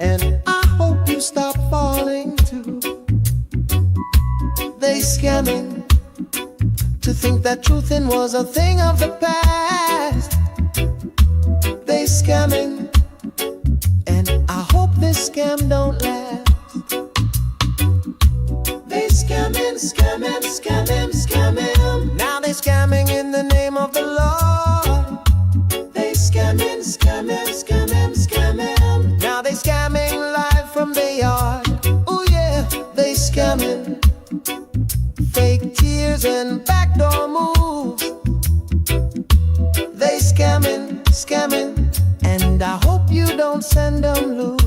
And I hope you stop falling too. They scamming to think that truthin' was a thing of the past. They scamming, and I hope this scam don't last. They scamming, scamming, scamming, scamming. Now they scamming in the name of the Lord. They scamming, scamming, scamming, scamming. Now they scamming live from the yard. Oh yeah, they scamming. Fake tears and backdoor moves. They scamming, scamming, and I hope you don't send them lewd.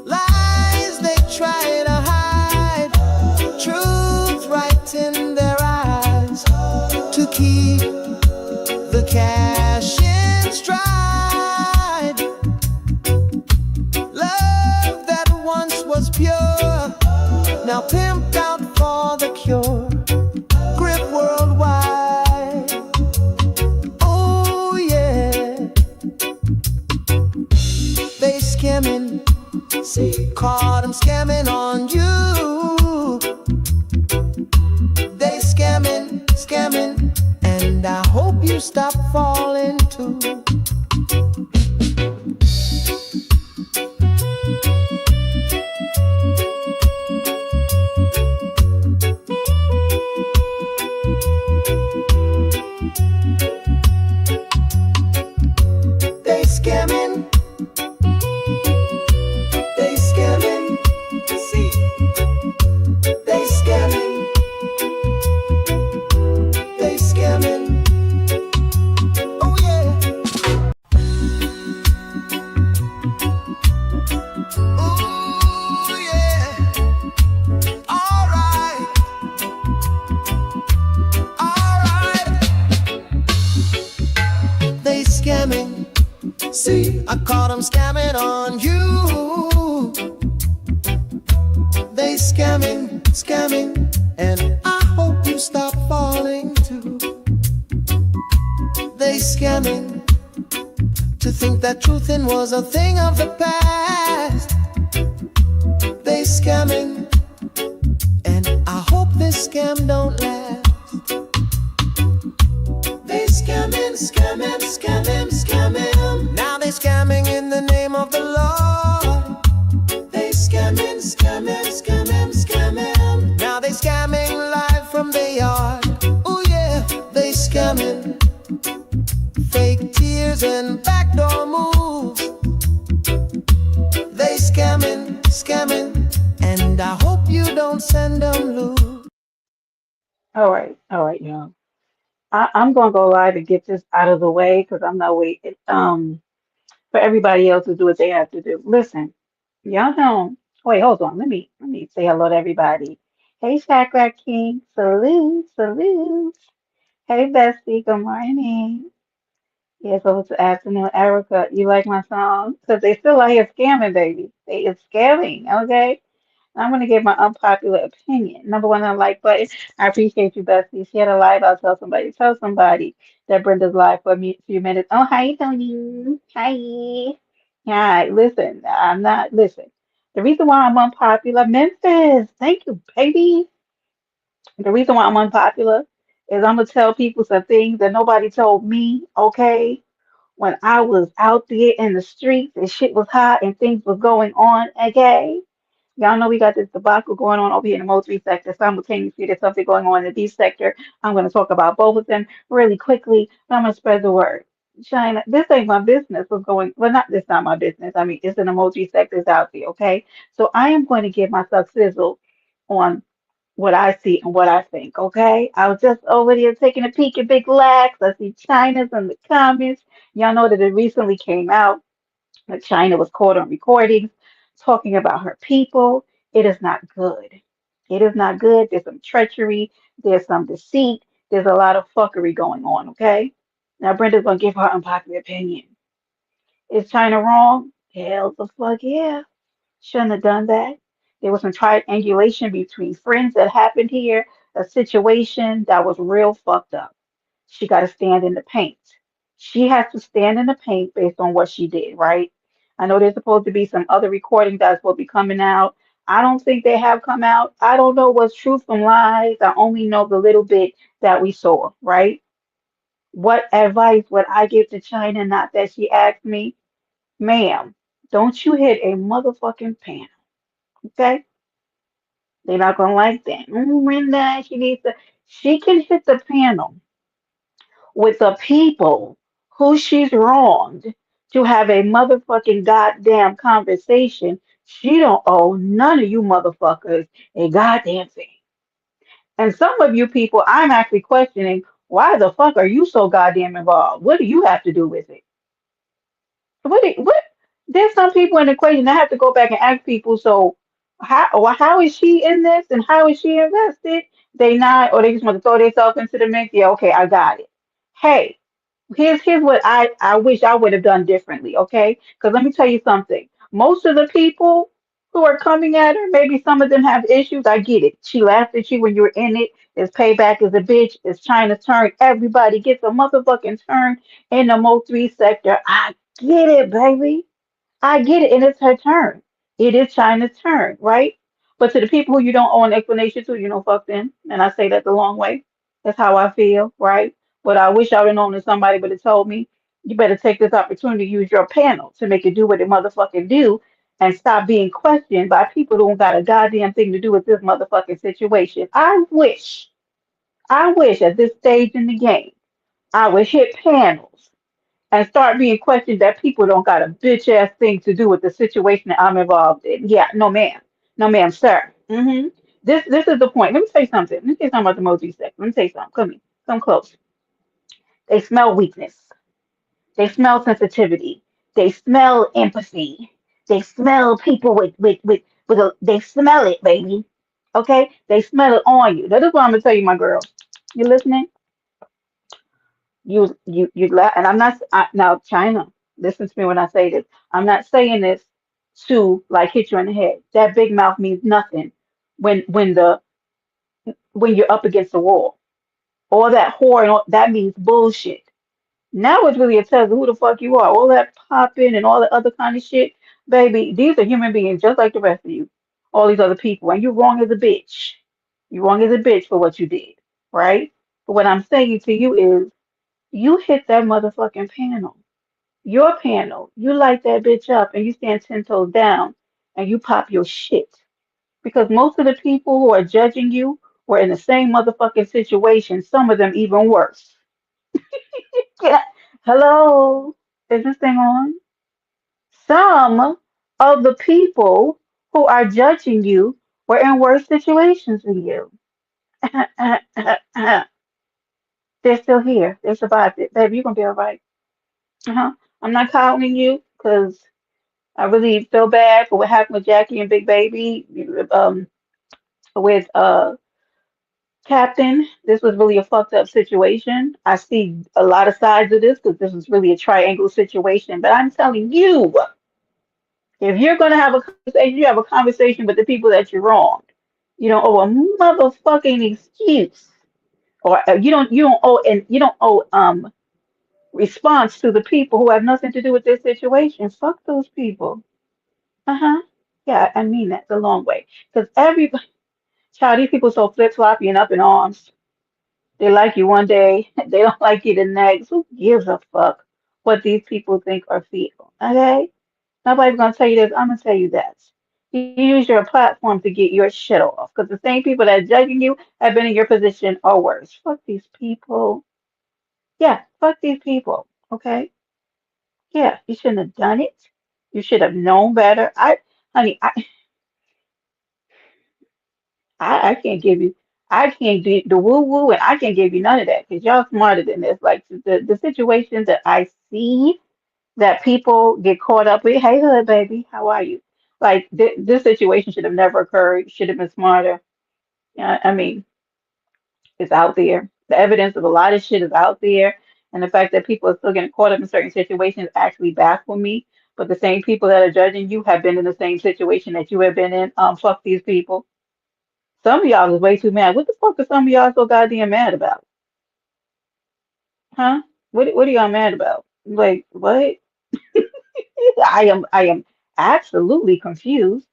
Lies they try to hide, truth right in their eyes, to keep the cash in stride. Love that once was pure, now pimped out for the cure. Grip worldwide. Oh yeah. They scamming. See, caught them scamming on you. They scamming, scamming, and I hope you stop falling too. They scamming. They scamming. See, they scamming. They scamming. Oh yeah. Oh yeah. All right. All right. They scamming. See, I caught them scamming on you. They scamming, scamming, and I hope you stop falling too. They scamming to think that truthin' was a thing of the past. They scamming, and I hope this scam don't last. They scamming, scamming, scamming, scamming. Now they scamming in the name of the Lord. They scamming, scamming, scamming, scamming. Now they scamming live from the yard. Oh yeah, they scamming. Fake tears and backdoor moves. They scamming, scamming, and I hope you don't send them loose. All right, y'all. I'm gonna go live and get this out of the way because I'm not waiting for everybody else to do what they have to do. Listen, y'all know. Wait, hold on. Let me say hello to everybody. Hey, Chakra King. Salute, salute. Hey, Bestie. Good morning. Yes, over to afternoon, Erica. You like my song? Because they still out here scamming, baby. They is scamming, okay? I'm gonna give my unpopular opinion. Number one on the like button. I appreciate you, Bestie. Share the live. I'll tell somebody. Tell somebody that Brenda's live for a few minutes. Oh, hi, Tony. Hi. Hi. Listen, I'm not. Listen. The reason why I'm unpopular, Memphis. Thank you, baby. The reason why I'm unpopular is I'm gonna tell people some things that nobody told me. Okay, when I was out there in the streets and shit was hot and things was going on. Okay. Y'all know we got this debacle going on over here in the military sector. Simultaneously, there's something going on in the beef sector. I'm going to talk about both of them really quickly. I'm going to spread the word. China, this ain't my business. What's going? Well, not this, not my business. I mean, it's in the military sectors out there. Okay, so I am going to give myself sizzle on what I see and what I think. Okay, I was just over there taking a peek at Big Lax. I see China's in the comments. Y'all know that it recently came out that China was caught on recordings talking about her people. It is not good. It is not good. There's some treachery. There's some deceit. There's a lot of fuckery going on, okay? Now, Brenda's going to give her unpopular opinion. Is China wrong? Hell the fuck yeah. Shouldn't have done that. There was some triangulation between friends that happened here, a situation that was real fucked up. She got to stand in the paint. She has to stand in the paint based on what she did, right? I know there's supposed to be some other recordings that's supposed to be coming out. I don't think they have come out. I don't know what's truth from lies. I only know the little bit that we saw, right? What advice would I give to China? Not that she asked me, ma'am, don't you hit a motherfucking panel, okay? They're not gonna like that. Linda, she needs to. She can hit the panel with the people who she's wronged to have a motherfucking goddamn conversation. She don't owe none of you motherfuckers a goddamn thing. And some of you people, I'm actually questioning why the fuck are you so goddamn involved? What do you have to do with it? What? There's some people in the equation that have to go back and ask people. So how is she in this and how is she invested? They not, or they just want to throw themselves into the mix. Yeah, okay, I got it. Hey, here's what I wish I would have done differently, okay? Because let me tell you something. Most of the people who are coming at her, maybe some of them have issues. I get it. She laughed at you when you were in it. It's payback is a bitch. It's China's turn. Everybody gets a motherfucking turn in the Mo3 sector. I get it, baby. I get it, and it's her turn. It is China's turn, right? But to the people who you don't owe an explanation to, you know, fuck them. And I say that the long way. That's how I feel, right? But I wish I would have known that somebody would have told me, you better take this opportunity to use your panel to make it do what it motherfucking do and stop being questioned by people who don't got a goddamn thing to do with this motherfucking situation. I wish at this stage in the game, I would hit panels and start being questioned that people don't got a bitch ass thing to do with the situation that I'm involved in. Yeah, no ma'am. No ma'am, sir. This is the point. Let me say something. Let me say something about the emoji sex. Let me say something. Come here. Come close. They smell weakness. They smell sensitivity. They smell empathy. They smell people they smell it, baby. Okay? They smell it on you. That is what I'm gonna tell you, my girl. You listening? And I'm not now China. Listen to me when I say this. I'm not saying this to like hit you in the head. That big mouth means nothing when you're up against the wall. All that whore and all, that means bullshit. Now it's really a test of who the fuck you are. All that popping and all the other kind of shit, baby. These are human beings just like the rest of you. All these other people, and you're wrong as a bitch. You're wrong as a bitch for what you did, right? But what I'm saying to you is, you hit that motherfucking panel. Your panel, you light that bitch up and you stand 10 toes down and you pop your shit. Because most of the people who are judging you were in the same motherfucking situation, some of them even worse. Yeah. Hello? Is this thing on? Some of the people who are judging you were in worse situations than you. They're still here. They survived it. Baby, you're gonna be all right. Uh-huh. I'm not counting you because I really feel bad for what happened with Jackie and Big Baby. With Captain, this was really a fucked up situation. I see a lot of sides of this because this was really a triangle situation. But I'm telling you, if you're gonna have a conversation, you have a conversation with the people that you wronged. You don't owe a motherfucking excuse, or you don't owe response to the people who have nothing to do with this situation. Fuck those people. Uh-huh. Yeah, I mean that the long way. Because child, these people so flip-floppy and up in arms. They like you one day, they don't like you the next. Who gives a fuck what these people think or feel? Okay? Nobody's gonna tell you this. I'm gonna tell you that. You use your platform to get your shit off. Because the same people that are judging you have been in your position or worse. Fuck these people. Yeah, fuck these people. Okay? Yeah, you shouldn't have done it. You should have known better. Honey, I can't give you, I can't do the woo woo, and I can't give you none of that because y'all smarter than this. Like the situations that I see that people get caught up with. Hey, hood baby, how are you? Like this situation should have never occurred. Should have been smarter. Yeah, I mean, it's out there. The evidence of a lot of shit is out there, and the fact that people are still getting caught up in certain situations actually baffle me. But the same people that are judging you have been in the same situation that you have been in. Fuck these people. Some of y'all is way too mad. What the fuck are some of y'all so goddamn mad about? Huh? What are y'all mad about? Like, what? I am absolutely confused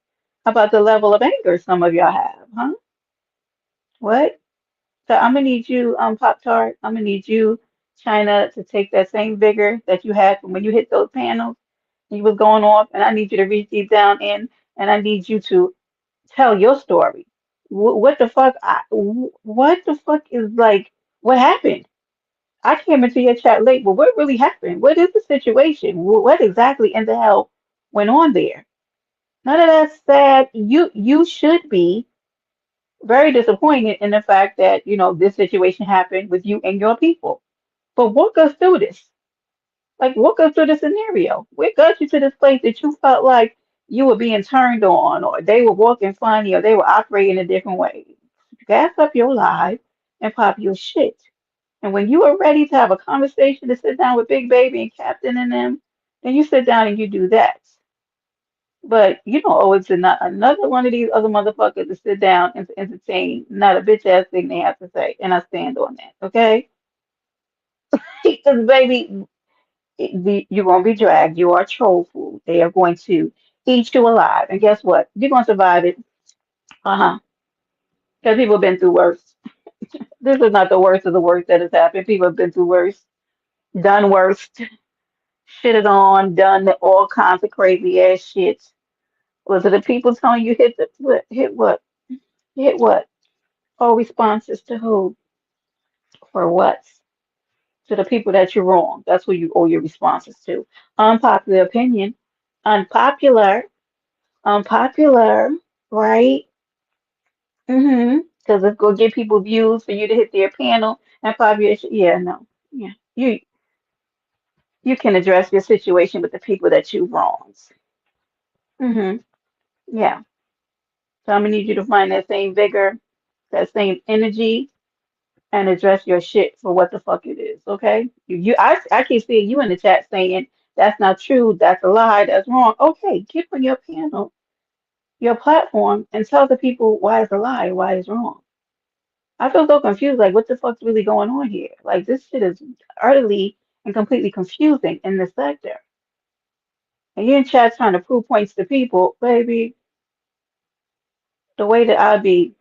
about the level of anger some of y'all have, huh? What? So I'm gonna need you, Pop Tart. I'm gonna need you, China, to take that same vigor that you had from when you hit those panels and you was going off, and I need you to reach deep down in, and I need you to tell your story. What the fuck? What the fuck is like? What happened? I came into your chat late, but what really happened? What is the situation? What exactly in the hell went on there? None of that sad. You should be very disappointed in the fact that, this situation happened with you and your people. But walk us through this. Like, walk us through the scenario. What got you to this place that you felt like you were being turned on, or they were walking funny, or they were operating a different way? Gas up your life and pop your shit. And when you are ready to have a conversation to sit down with Big Baby and Captain and them, then you sit down and you do that. But you don't owe it to not another one of these other motherfuckers to sit down and to entertain not a bitch ass thing they have to say. And I stand on that, okay? Because baby, you're gonna be dragged. You are troll food. They are going to eat you alive. And guess what? You're gonna survive it. Uh-huh. Because people have been through worse. This is not the worst of the worst that has happened. People have been through worse, done worse, shitted on, done all kinds of crazy ass shit. Was it the people telling you hit the what? Hit what? Hit what? All responses to who? For what? To the people that you're wrong. That's who you owe your responses to. Unpopular opinion. Unpopular. Unpopular. Right? Mm-hmm. Because it's gonna get people views for you to hit their panel and population. Yeah, no. Yeah. You can address your situation with the people that you wronged. Mm-hmm. Yeah. So I'm gonna need you to find that same vigor, that same energy, and address your shit for what the fuck it is, okay? I keep seeing you in the chat saying that's not true, that's a lie, that's wrong. Okay, get on your panel, your platform, and tell the people why it's a lie, why it's wrong. I feel so confused, like what the fuck's really going on here? Like this shit is utterly and completely confusing in this sector. And you're in chat trying to prove points to people, baby, the way that I be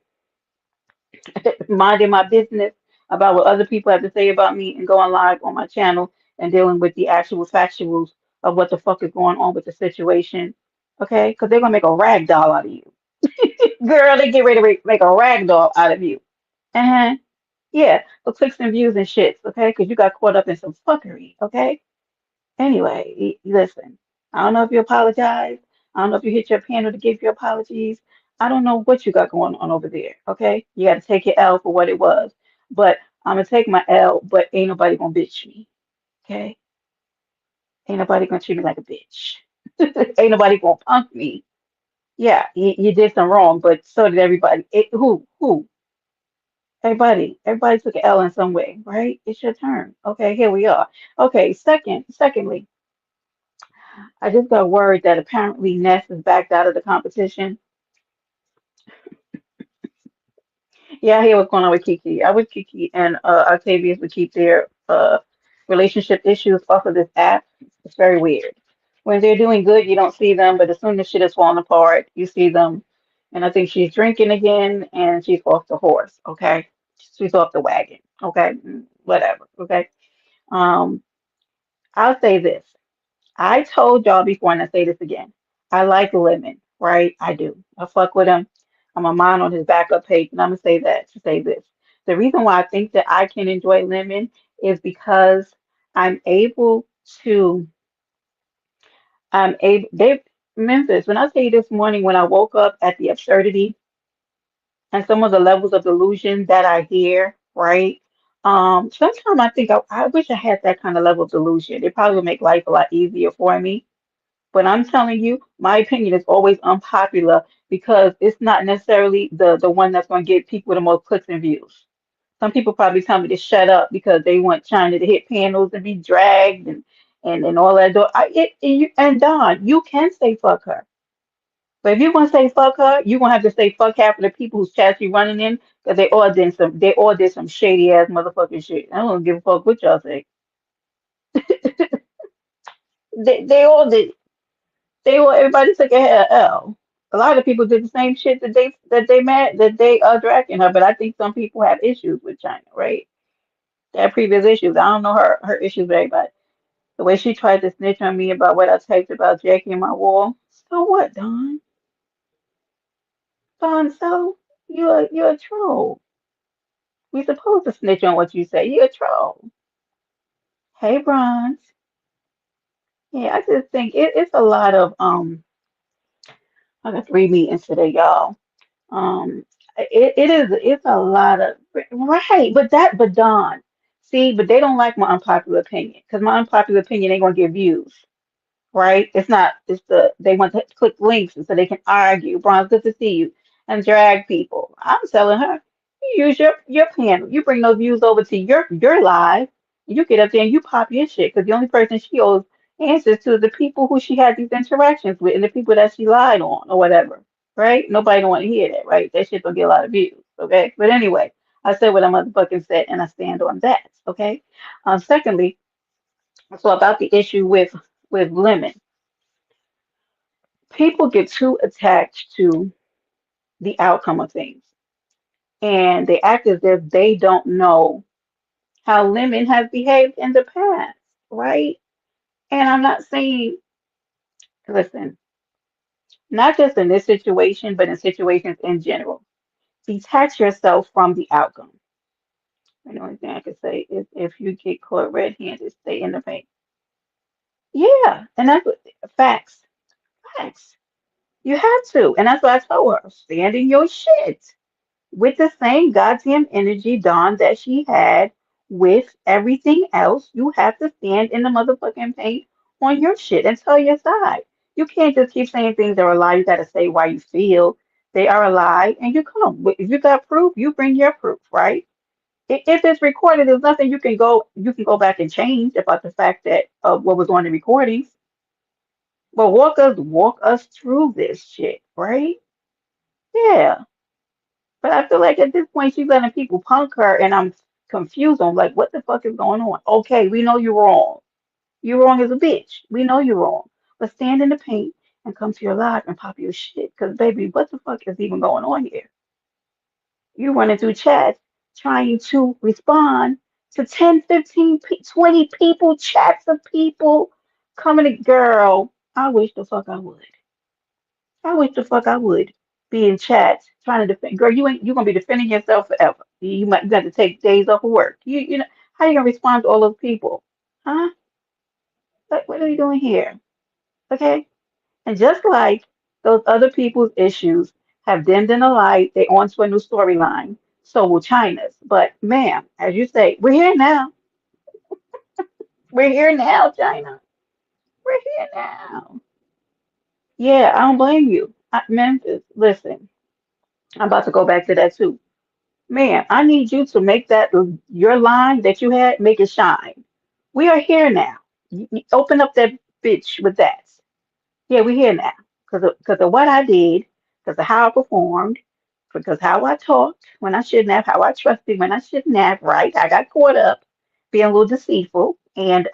minding my business about what other people have to say about me and going live on my channel and dealing with the actual factuals of what the fuck is going on with the situation. Okay? Because they're going to make a rag doll out of you. Girl, they get ready to make a rag doll out of you. Uh-huh. Yeah, for clicks and views and shit. Okay? Because you got caught up in some fuckery. Okay? Anyway, listen, I don't know if you apologize. I don't know if you hit your panel to give your apologies. I don't know what you got going on over there. Okay, you got to take your L for what it was. But I'm gonna take my L, but ain't nobody gonna bitch me. Okay, ain't nobody gonna treat me like a bitch. Ain't nobody gonna punk me. Yeah, you did some wrong, but so did everybody. Who? Who? Everybody. Everybody took an L in some way, right? It's your turn. Okay, here we are. Okay, secondly. I just got word that apparently Ness is backed out of the competition. Yeah, I hear what's going on with Kiki. I wish Kiki and Octavius would keep their relationship issues off of this app. It's very weird. When they're doing good, you don't see them, but as soon as shit is falling apart, you see them. And I think she's drinking again, and she's off the horse. Okay, she's off the wagon. Okay, whatever. Okay. Um, I'll say this. I told y'all before, and I say this again. I like Lemon, right? I do. I fuck with him. I'm a mind on his backup page, and I'm gonna say that to say this. The reason why I think that I can enjoy Lemon is because I'm able to. They Memphis. When I tell you this morning, when I woke up at the absurdity and some of the levels of delusion that I hear, right? Sometimes I think I wish I had that kind of level of delusion. It probably would make life a lot easier for me. But I'm telling you, my opinion is always unpopular because it's not necessarily the one that's going to get people the most clicks and views. Some people probably tell me to shut up because they want China to hit panels and be dragged and all that. And Don, you can say fuck her. But if you're going to say fuck her, you're going to have to say fuck half of the people whose chats you running in because they all did some shady ass motherfucking shit. I don't give a fuck what y'all say. They all did. They want everybody to take a L. A lot of people did the same shit that they dragging her, but I think some people have issues with China, right? They have previous issues. I don't know her issues with everybody. The way she tried to snitch on me about what I typed about Jackie in my wall. So what, Don? Don, so you're a troll. We supposed to snitch on what you say. You're a troll. Hey, Bronze. Yeah, I just think it's a lot of I got 3 meetings today, y'all. Um, it's a lot of right, but Don, see, but they don't like my unpopular opinion because my unpopular opinion ain't gonna get views, right? It's not. It's they want to click links so they can argue. Bronze, good to see you, and drag people. I'm telling her, you use your panel. You bring those views over to your live. You get up there and you pop your shit because the only person she owes answers to is the people who she had these interactions with and the people that she lied on or whatever, right? Nobody don't want to hear that, right? That shit don't get a lot of views, okay? But anyway, I said what I motherfucking said and I stand on that, okay? Secondly, so about the issue with lemon, people get too attached to the outcome of things and they act as if they don't know how lemon has behaved in the past, right? And I'm not saying, listen, not just in this situation, but in situations in general. Detach yourself from the outcome. And the only thing I can say is if you get caught red-handed, stay in the paint. Yeah, and that's what facts, facts. You have to, and that's what I told her. Stand in your shit with the same goddamn energy, Dawn, that she had with everything else. You have to stand in the motherfucking paint on your shit and tell your side. You can't just keep saying things that are a lie. You got to say why you feel they are a lie, and you come. If you got proof, you bring your proof, right? If it's recorded, there's nothing you can go back and change about the fact that what was on the recordings. But walk us through this shit, right? Yeah. But I feel like at this point she's letting people punk her and I'm confused on like what the fuck is going on. Okay, we know you're wrong. You're wrong as a bitch. We know you're wrong. But stand in the paint and come to your live and pop your shit. Cause baby, what the fuck is even going on here? You running through chats trying to respond to 10, 15, 20 people, chats of people coming to girl. I wish the fuck I would. I wish the fuck I would be in chats trying to defend. Girl, you gonna be defending yourself forever. You got to take days off of work. You know how you gonna respond to all those people, huh? Like what are you doing here? Okay, and just like those other people's issues have dimmed in the light, they onto a new storyline. So will China's. But ma'am, as you say, we're here now. We're here now, China. We're here now. Yeah, I don't blame you. Memphis, listen, I'm about to go back to that too. Man, I need you to make that your line that you had, make it shine. We are here now. You open up that bitch with that. Yeah, we're here now. Because of what I did, because of how I performed, because how I talked when I shouldn't have, how I trusted when I shouldn't have, right? I got caught up being a little deceitful and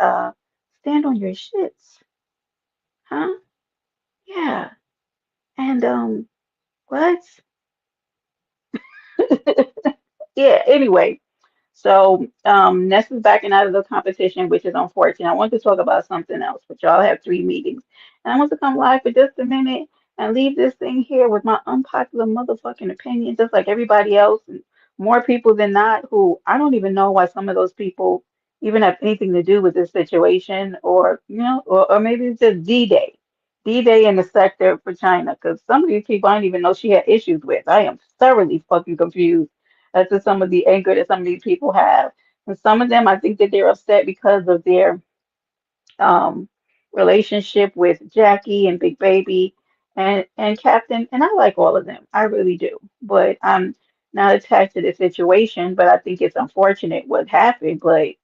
stand on your shits. Huh? Yeah. And what? Yeah, anyway. So Ness is backing out of the competition, which is unfortunate. I want to talk about something else, but y'all have 3 meetings. And I want to come live for just a minute and leave this thing here with my unpopular motherfucking opinion, just like everybody else, and more people than not who I don't even know why some of those people even have anything to do with this situation, or or maybe it's just D-Day. D-Day in the sector for China, because some of these people I didn't even know she had issues with. I am thoroughly fucking confused as to some of the anger that some of these people have. And some of them, I think that they're upset because of their um, relationship with Jackie and Big Baby and Captain. And I like all of them. I really do. But I'm not attached to the situation. But I think it's unfortunate what happened. But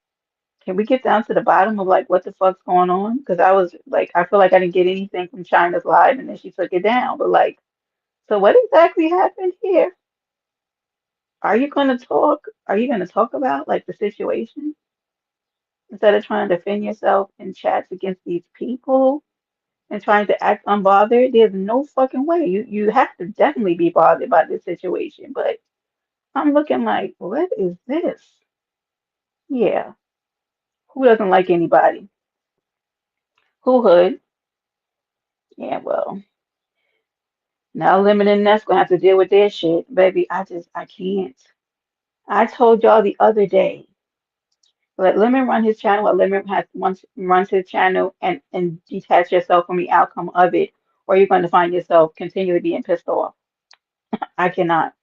can we get down to the bottom of like what the fuck's going on? Because I was like, I feel like I didn't get anything from China's Live, and then she took it down. But like, so what exactly happened here? Are you going to talk? Are you going to talk about like the situation instead of trying to defend yourself in chats against these people? and trying to act unbothered. There's no fucking way. You have to definitely be bothered by this situation. But I'm looking like, what is this? Yeah. Who doesn't like anybody? Who hood? Yeah, well, now Lemon and Ness gonna have to deal with their shit. Baby, I can't. I told y'all the other day, let Lemon run his channel, let Lemon has once runs his channel and detach yourself from the outcome of it, or you're going to find yourself continually being pissed off. I cannot.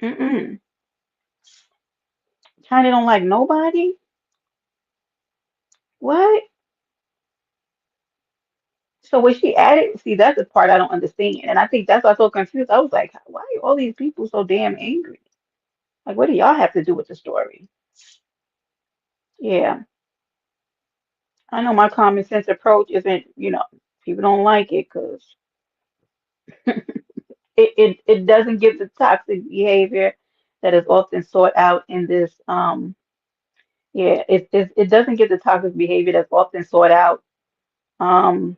Mm-mm. China don't like nobody? What? So was she added? See, that's the part I don't understand. And I think that's why I'm so confused. I was like, why are all these people so damn angry? Like, what do y'all have to do with the story? Yeah, I know my common sense approach isn't, people don't like it because it doesn't give the toxic behavior that is often sought out in this, yeah, it doesn't give the toxic behavior that's often sought out. Um,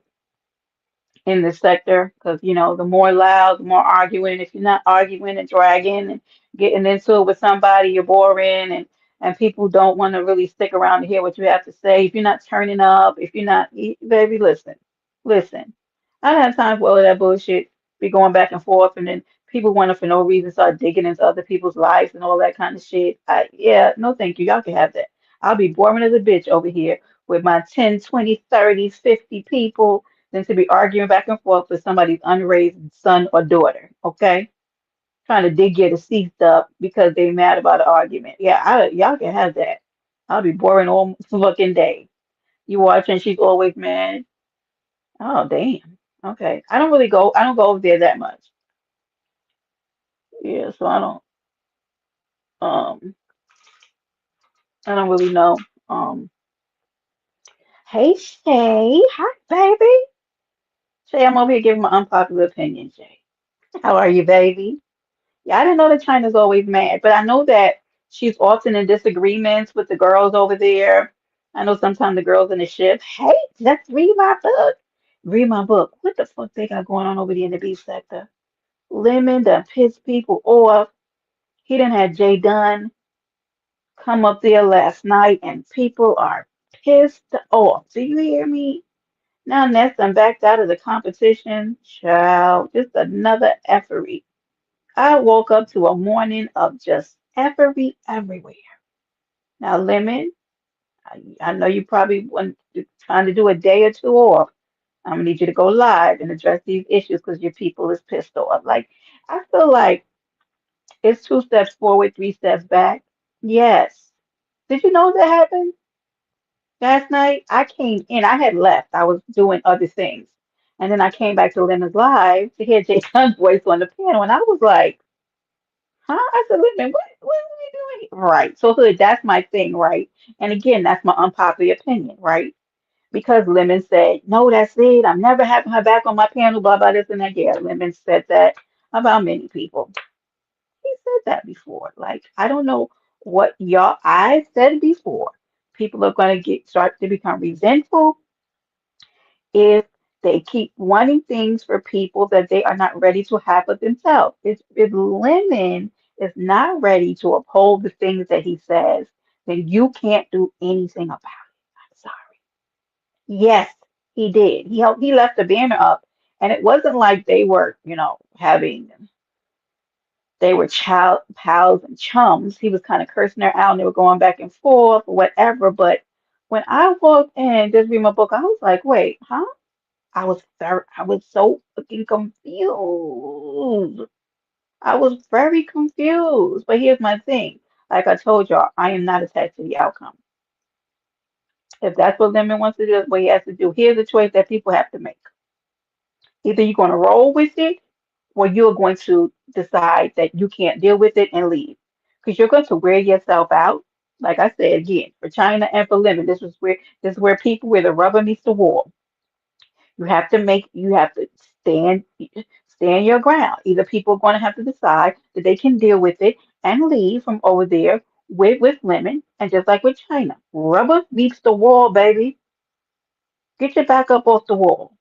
in this sector because the more loud, the more arguing. If you're not arguing and dragging and getting into it with somebody, you're boring and people don't want to really stick around to hear what you have to say. If you're not turning up, if you're not, baby, listen. I don't have time for all of that bullshit. Be going back and forth and then people want to for no reason start digging into other people's lives and all that kind of shit. Yeah, no, thank you. Y'all can have that. I'll be boring as a bitch over here with my 10, 20, 30, 50 people than to be arguing back and forth with somebody's unraised son or daughter, okay? Trying to dig your deceased up because they mad about an argument. Yeah, y'all can have that. I'll be boring all fucking day. You watching, she's always mad. Oh, damn. Okay. I don't go over there that much. Yeah, so um, I don't really know. Um, hey, Shay. Hi, baby. Shay, I'm over here giving my unpopular opinion, Shay. How are you, baby? Yeah, I didn't know that China's always mad, but I know that she's often in disagreements with the girls over there. I know sometimes the girls in the ship, hey, let's read my book. Read my book. What the fuck they got going on over there in the beef sector? Lemon done pissed people off. He done had Jay Dunn come up there last night, and people are pissed off. Do you hear me? Now Ness done backed out of the competition. Child, just another effery. I woke up to a morning of just effery everywhere. Now, Lemon, I know you probably trying to do a day or two off. I'm gonna need you to go live and address these issues because your people is pissed off. Like, I feel like it's two steps forward, three steps back. Yes. Did you know that happened last night? I came in, I had left. I was doing other things. And then I came back to Lemon's live to hear Jay Sun's voice on the panel, and I was like, huh? I said, wait a minute, what are we doing? Right. So Hood, that's my thing, right? And again, that's my unpopular opinion, right? Because Lemon said, no, that's it. I'm never having her back on my panel, blah, blah, this and that. Yeah, Lemon said that about many people. He said that before. Like, I don't know what y'all, I said before. People are going to start to become resentful if they keep wanting things for people that they are not ready to have for themselves. If Lemon is not ready to uphold the things that he says, then you can't do anything about it. I'm sorry. Yes, he did. He left the banner up, and it wasn't like they were, having they were child pals and chums. He was kind of cursing her out, and they were going back and forth or whatever. But when I walked in, just read my book, I was like, wait, huh? I was so fucking confused. I was very confused. But here's my thing. Like I told y'all, I am not attached to the outcome. If that's what Lemon wants to do, that's what he has to do. Here's a choice that people have to make. Either you're going to roll with it, or you're going to decide that you can't deal with it and leave. Because you're going to wear yourself out. Like I said again, for China and for Lemon, this is where people where the rubber meets the wall. You have to stand your ground. Either people are going to have to decide that they can deal with it and leave from over there with Lemon, and just like with China, rubber meets the wall, baby. Get your back up off the wall,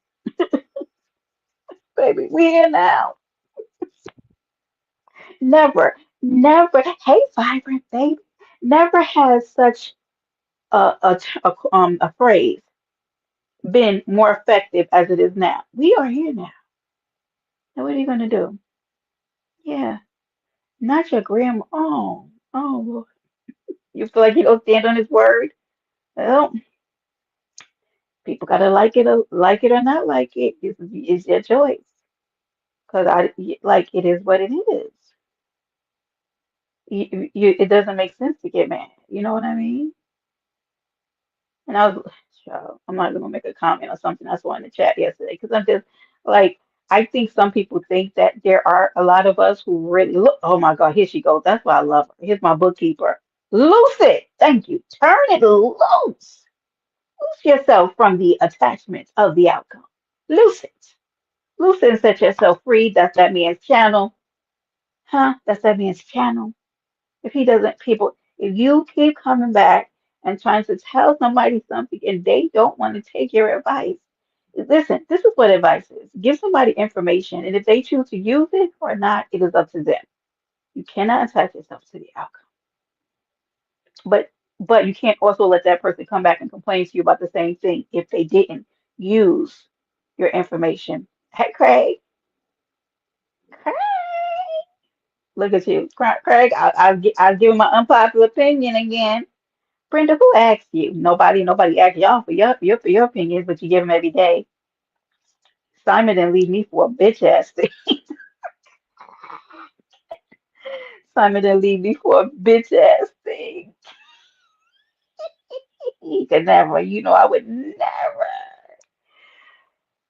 baby. We here now. Never, never. Hey, vibrant baby. Never has such a phrase been more effective as it is now. We are here now. Now what are you gonna do? Yeah, not your grandma. Oh, Lord. You feel like you don't stand on his word? Well, people gotta like it or not like it. It's your choice. Cause like it is what it is. It doesn't make sense to get mad. You know what I mean? And I was, so I'm not gonna make a comment on something I saw in the chat yesterday because I'm just like, I think some people think that there are a lot of us who really look. Oh my God, here she goes. That's why I love her. Here's my bookkeeper. Loose it. Thank you. Turn it loose. Loose yourself from the attachment of the outcome. Loose it. Loose it and set yourself free. That's that man's channel. Huh? That's that man's channel. If he doesn't, people, if you keep coming back and trying to tell somebody something and they don't want to take your advice, listen, this is what advice is. Give somebody information, and if they choose to use it or not, it is up to them. You cannot attach yourself to the outcome. But you can't also let that person come back and complain to you about the same thing if they didn't use your information. Hey, Craig, look at you, Craig. I'll give him my unpopular opinion again. Brenda, who asked you? Nobody asked y'all for your opinions, but you give them every day. Simon didn't leave me for a bitch ass thing. Simon didn't leave me for a bitch ass thing. He could never, I would never.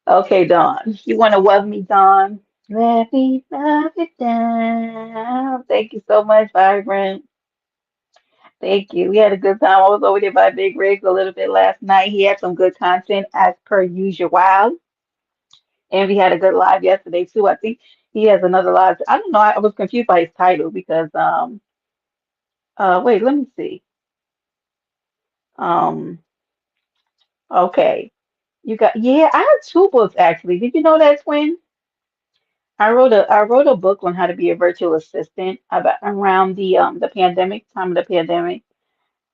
Okay, Dawn. You want to love me, Dawn? Let me love it down. Thank you so much, Vibrant. Thank you. We had a good time. I was over there by Big Rigs a little bit last night. He had some good content as per usual. And we had a good live yesterday too. I think he has another live. I don't know. I was confused by his title because wait, let me see. Um okay. You got yeah, I have two books actually. Did you know that, twin? I wrote a book on how to be a virtual assistant about around the pandemic, time of the pandemic.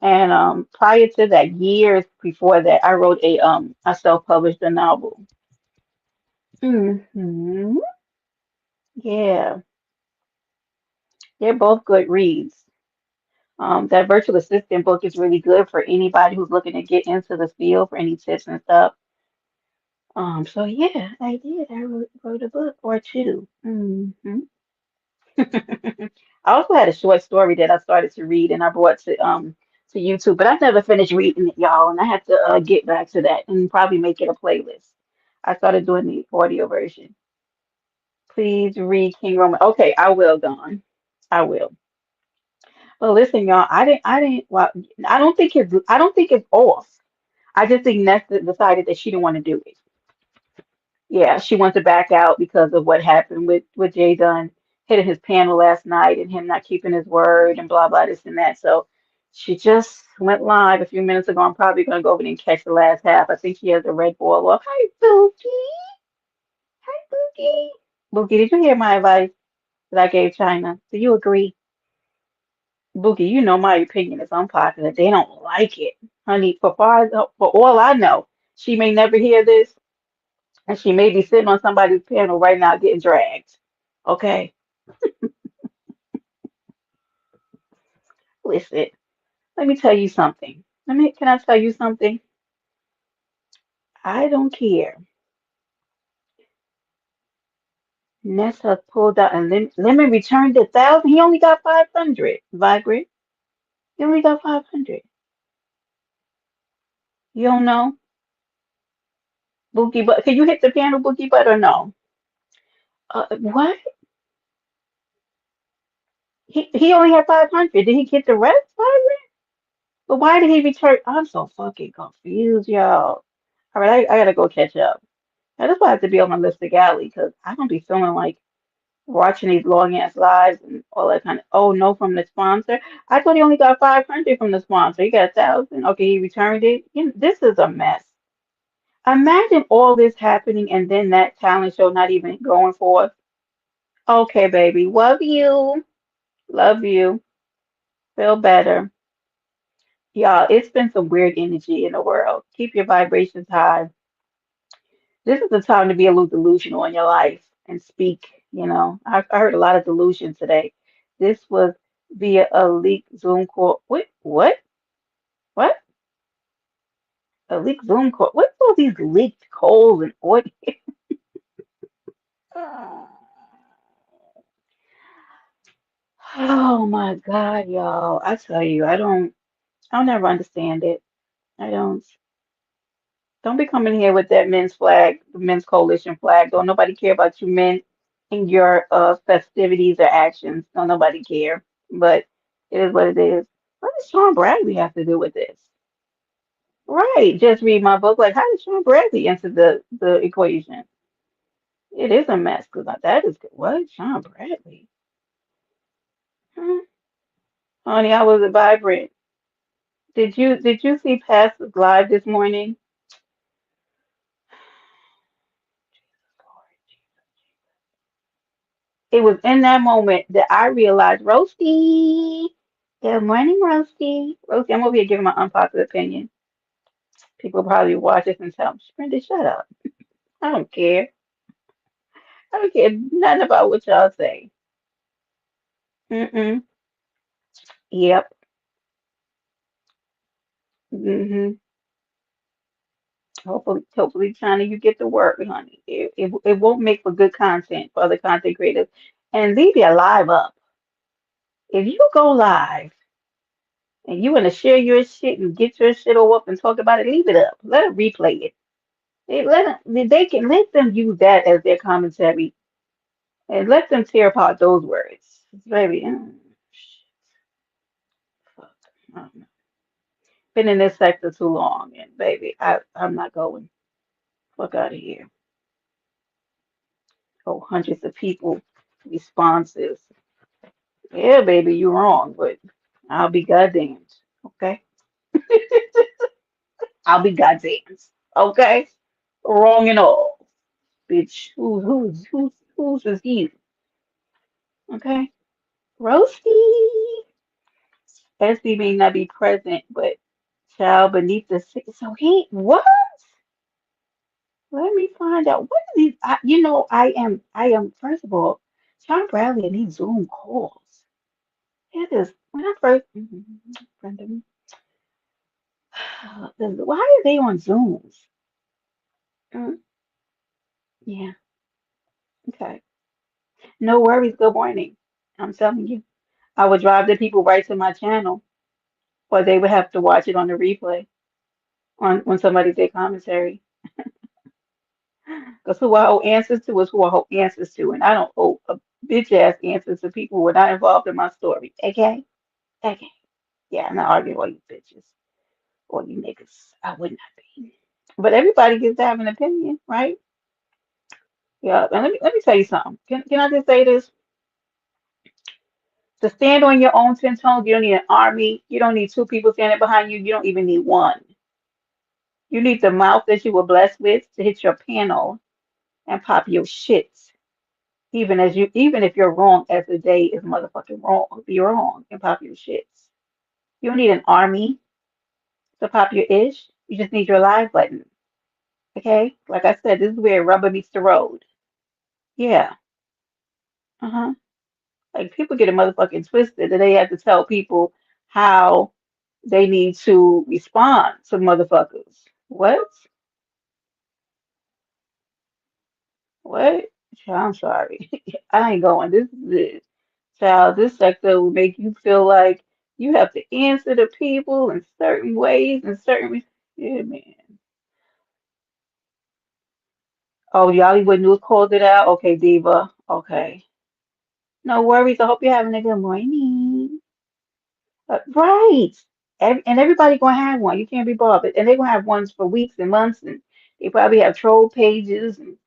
And prior to that, years before that, I wrote I self-published a novel. Hmm. Yeah, they're both good reads. That virtual assistant book is really good for anybody who's looking to get into the field for any tips and stuff. So yeah, I did. I wrote a book or two. I also had a short story that I started to read and I brought to YouTube, but I never finished reading it, y'all, and I have to get back to that and probably make it a playlist. I started doing the audio version. Please read King Roman. Okay, I will, Dawn. I will. Well, listen, y'all. Well, I don't think it's off. I just think Nesta decided that she didn't want to do it. Yeah, she wants to back out because of what happened with Jay Dunn hitting his panel last night and him not keeping his word and blah blah this and that. So she just went live a few minutes ago. I'm probably gonna go over there and catch the last half. I think she has a red ball off. Hi, Bookie. Hi, Bookie. Bookie, did you hear my advice that I gave China? Do you agree? Bookie, you know my opinion is unpopular. They don't like it. Honey, for all I know, she may never hear this. And she may be sitting on somebody's panel right now getting dragged. Okay, listen, let me tell you something. Can I tell you something? I don't care. Ness has pulled out and Lemon returned 1,000. He only got 500. Vibrant. He only got 500. You don't know? Bookie Butt. Can you hit the panel, Bookie Butt, or no? What? He only had 500. Did he get the rest, Vibrant? But why did he return? I'm so fucking confused, y'all. All right, I gotta go catch up. Now, that's why I have to be on my list of galley because I don't be feeling like watching these long ass lives and all that kind of. Oh no, from the sponsor. I thought he only got 500 from the sponsor. He got 1,000. Okay, he returned it. This is a mess. Imagine all this happening and then that talent show not even going forth. Okay, baby. Love you. Love you. Feel better. Y'all, it's been some weird energy in the world. Keep your vibrations high. This is the time to be a little delusional in your life and speak. I heard a lot of delusion today. This was via a leaked Zoom call. Wait, what? What? A leaked Zoom call? What's all these leaked calls and audio? Oh my God, y'all. I tell you, I'll never understand it. I don't be coming here with that men's flag, the men's coalition flag. Don't nobody care about you men and your festivities or actions. Don't nobody care. But it is what it is. What does Sean Bradley have to do with this? Right. Just read my book. Like, how did Sean Bradley enter the equation? It is a mess because that is good. What? Sean Bradley? Hmm. Honey, I was vibrant. Did you see Past Live this morning? It was in that moment that I realized, Roasty. Good morning, Roasty. Roasty, I'm over here giving my unpopular opinion. People probably watch this and tell me, Brenda, shut up. I don't care. I don't care nothing about what y'all say. Mm-mm. Yep. Mm-hmm. Hopefully, China, you get to work, honey. It won't make for good content for other content creators. And leave your live up. If you go live and you want to share your shit and get your shit all up and talk about it, leave it up. Let it replay it. They can let them use that as their commentary and let them tear apart those words. Baby, fuck. I don't know. Been in this sector too long, and baby, I'm not going. Fuck out of here. Oh, hundreds of people responses. Yeah, baby, you're wrong, but I'll be goddamned. Okay, I'll be goddamned. Okay, wrong and all, bitch. Who's is you? Okay, roasty. SB may not be present, but child beneath the six. So he what? Let me find out. What is these? I am. First of all, Sean Bradley and these Zoom calls. It is when I first. Brenda, why are they on Zooms? Mm, yeah. Okay. No worries. Good morning. I'm telling you, I would drive the people right to my channel, or they would have to watch it on the replay on when somebody did commentary. Because who I owe answers to is who I owe answers to, and I don't owe a bitch ass answers to people who are not involved in my story. Okay? Okay. Yeah, I'm not arguing with all you bitches or you niggas. I would not be. But everybody gets to have an opinion, right? Yeah. And let me tell you something. Can I just say this? To stand on your own 10 toes, you don't need an army. You don't need two people standing behind you. You don't even need one. You need the mouth that you were blessed with to hit your panel and pop your shit. Even if you're wrong as the day is motherfucking wrong, be wrong and pop your shits. You don't need an army to pop your ish. You just need your live button. Okay? Like I said, this is where rubber meets the road. Yeah. Uh-huh. Like people get a motherfucking twisted and they have to tell people how they need to respond to motherfuckers. What? What? Child, I'm sorry. I ain't going. This is it. Child, this sector will make you feel like you have to answer to people in certain ways and yeah, man. Oh, Yollywood News called it out. Okay, Diva. Okay. No worries. I hope you're having a good morning. Right. And everybody gonna have one. You can't be bothered. And they're gonna have ones for weeks and months, and they probably have troll pages and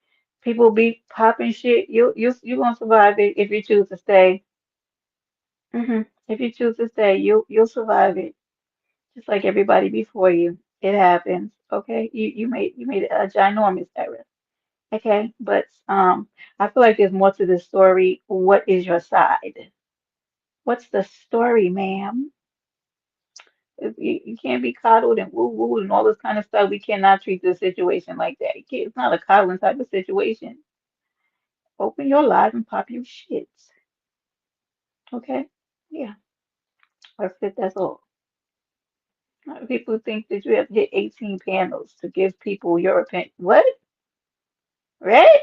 people be popping shit. You gonna survive it if you choose to stay. If you choose to stay, you'll survive it. Just like everybody before you. It happens. Okay. You made a ginormous error. Okay. But I feel like there's more to this story. What is your side? What's the story, ma'am? You can't be coddled and woo woo and all this kind of stuff. We cannot treat this situation like that. It's not a coddling type of situation. Open your live and pop your shits. Okay? Yeah, that's it. That's all. People think that you have to get 18 panels to give people your opinion. What? Right?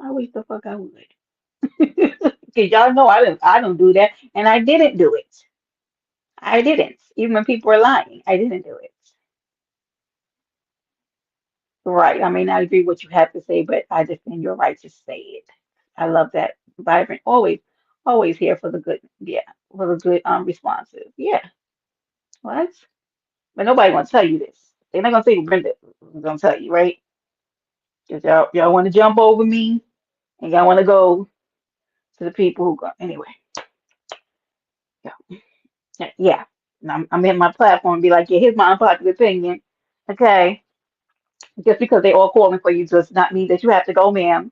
I wish the fuck I would. Because y'all know I don't do that. And I didn't do it. I didn't. Even when people were lying, I didn't do it. Right. I may not agree with what you have to say, but I defend your right to say it. I love that. Vibrant. Always here for the good. Yeah. For the good responses. Yeah. What? But nobody gonna tell you this. They're not gonna say Brenda is gonna tell you, right? Because y'all want to jump over me and y'all want to go to the people who go anyway. Yeah. Yeah. And I'm in my platform and be like, yeah, here's my unpopular opinion. Okay. Just because they all calling for you does not mean that you have to go, ma'am.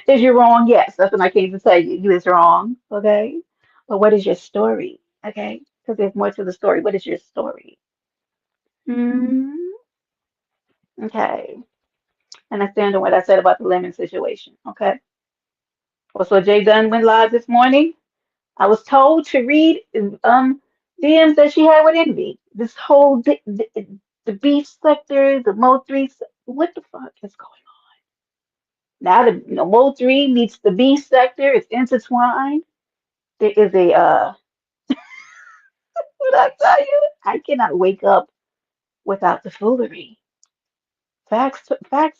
Is you wrong? Yes, that's what I came to tell you. You is wrong, okay? But what is your story? Okay? Because there's more to the story. What is your story? Hmm. Okay. And I stand on what I said about the lemon situation. Okay. Well, so Jay Dunn went live this morning. I was told to read DMs that she had with Envy. This whole the beef sector, the Mo three. What the fuck is going on? Now the Mo three meets the beef sector. It's intertwined. There is a what I tell you, I cannot wake up without the foolery. Facts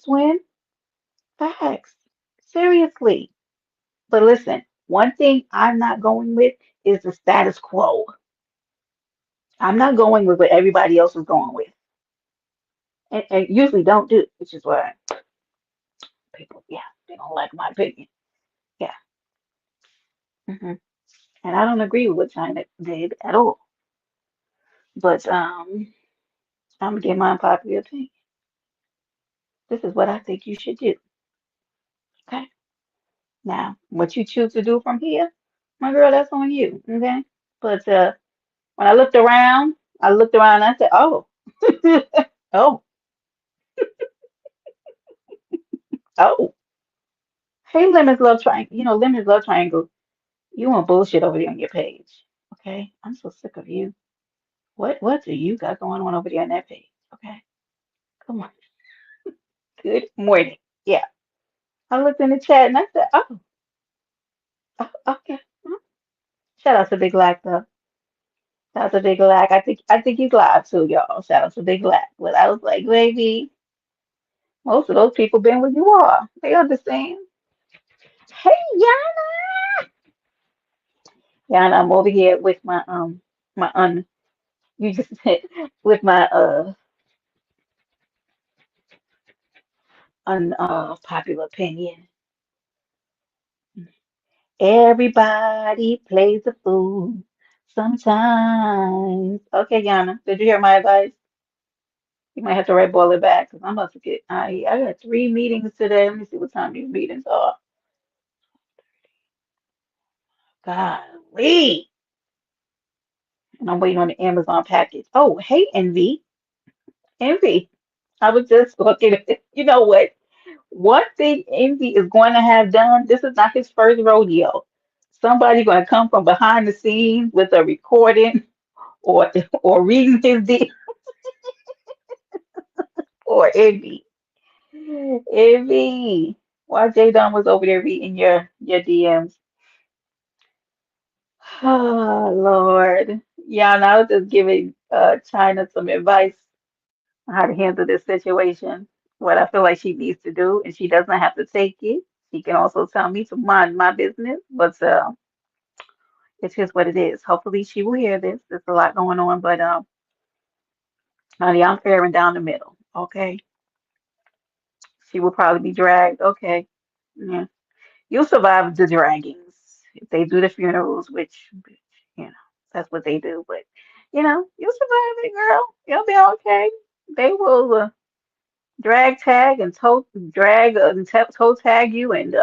win. Facts. Seriously. But listen, one thing I'm not going with is the status quo. I'm not going with what everybody else is going with. And usually don't do, which is why people, yeah, they don't like my opinion. Yeah. Hmm. And I don't agree with what China did at all. But I'm gonna give my unpopular opinion. This is what I think you should do. Okay. Now, what you choose to do from here, my girl, that's on you. Okay. But when I looked around and I said, oh, oh, oh. Hey, Lemons Love Triangle. Lemons Love Triangle. You want bullshit over there on your page. Okay. I'm so sick of you. What do you got going on over there on that page? Okay. Come on. Good morning. Yeah. I looked in the chat and I said, okay. Shout out to Big Lack though. Shout out to Big Lack. I think he's live too, y'all. Shout out to Big Lack. But I was like, baby, most of those people been where you are. They understand. Hey, Yana. Yana, I'm over here with my you just said with my popular opinion. Everybody plays a fool sometimes. Okay, Yana, did you hear my advice? You might have to red ball it back because I'm about to get. I got 3 meetings today. Let me see what time these meetings are. Golly, and I'm waiting on the Amazon package. Oh, hey, Envy, Envy. I was just looking at it. You know what? One thing Envy is going to have done. This is not his first rodeo. Somebody going to come from behind the scenes with a recording or or reading his D or Envy. Envy. While Jay Don was over there reading your DMs. Oh Lord. Yeah, and I was just giving China some advice on how to handle this situation. What I feel like she needs to do, and she doesn't have to take it. She can also tell me to mind my business, but it's just what it is. Hopefully she will hear this. There's a lot going on, but honey, I'm fair and down the middle. Okay. She will probably be dragged. Okay. Yeah. You'll survive the draggings if they do the funerals, which, you know, that's what they do. But You'll survive it, girl. You'll be okay. They will drag tag and toe tag you and